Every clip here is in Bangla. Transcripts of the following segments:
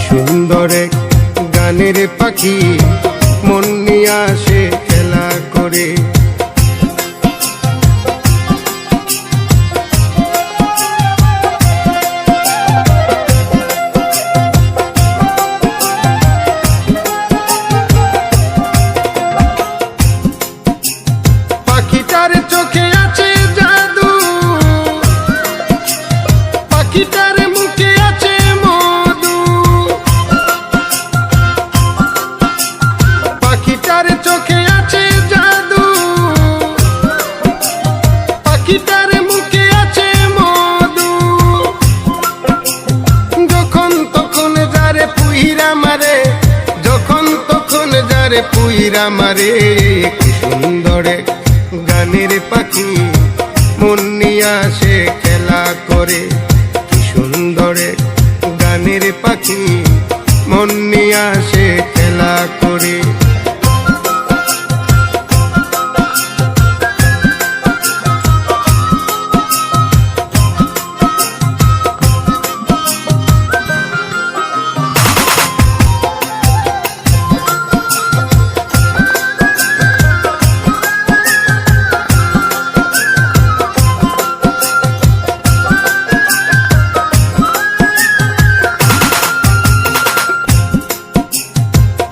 সুন্দর এক গানের পাখি মন নিয়ে আসে খেলা করে। পাখিটার চোখে আছে জাদু, পাখিটার মুখে আছে মধু, পাখিটার চোখে আছে জাদু, পাখিটার মুখে আছে মধু। যখন তখন যারে পুইরা মারে, যখন তখন যারে পুইরা মারে। কি সুন্দর এক গানের পাখি মন নিয়ে আসে খেলা করে। কি সুন্দর এক গানের পাখি মন নিয়ে আসে খেলা করে।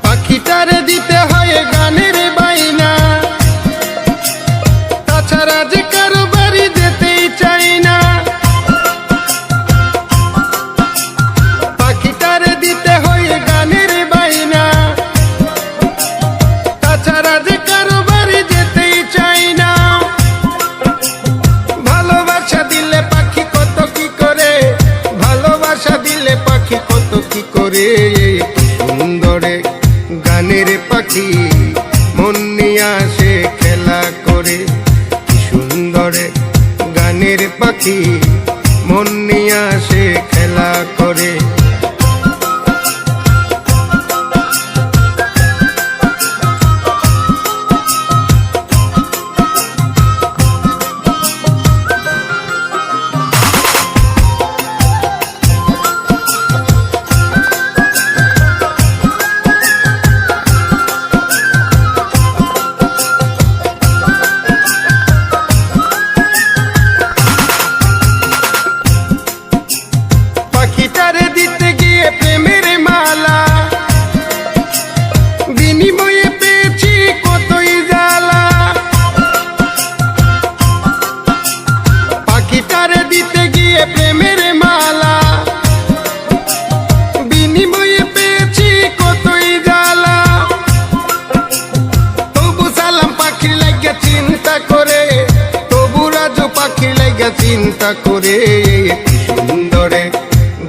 পাখিটারে দিতে হয় গানের বাইনা, তাছাড়া যে কারো বাড়ি যেতেই চাই না। পাখিটারে দিতে হয় গানের বাইনা, তাছাড়া যে কারো বাড়ি যেতেই চাই না। ভালোবাসা দিলে পাখি কত কি করে, ভালোবাসা দিলে পাখি কত কি করে। সুন্দর এক গানের পাখি মন নিয়ে আসে খেলা করে। কি সুন্দর এক গানের পাখি মন নিয়ে আসে খেলা করে। পাখিটারে দিতে গিয়ে প্রেমের মালা, বিনিময়ে পেয়েছি কতই জ্বালা। পাখিটারে দিতে গিয়ে প্রেমের মালা, বিনিময়ে পেয়েছি কতই জ্বালা। তবু সালাম পাখির লাগে চিন্তা করে, তবু রাজু পাখির লাগে চিন্তা করে। কি সুন্দর এক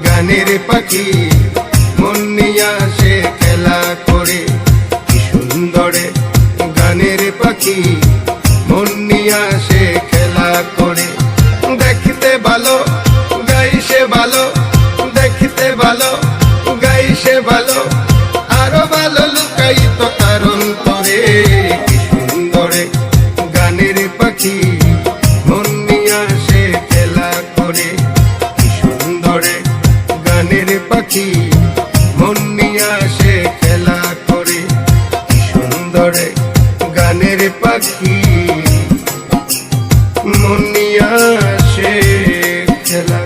গানের পাখি মন নিয়ে আসে খেলা করে। কি সুন্দর এক গানের পাখি মন নিয়ে আসে খেলা করে। দেখতে ভালো গাইছে ভালো, দেখতে ভালো গাইছে ভালো, আরো ভালো লুকায়িত কারণ করে। কি সুন্দর এক গানের পাখি মন নিয়ে আসে খেলা করে। কি সুন্দর এক গানের পাখি মন নিয়ে আসে খেলা করে। কি সুন্দর এক গানের পাখি মন নিয়ে আসে খেলা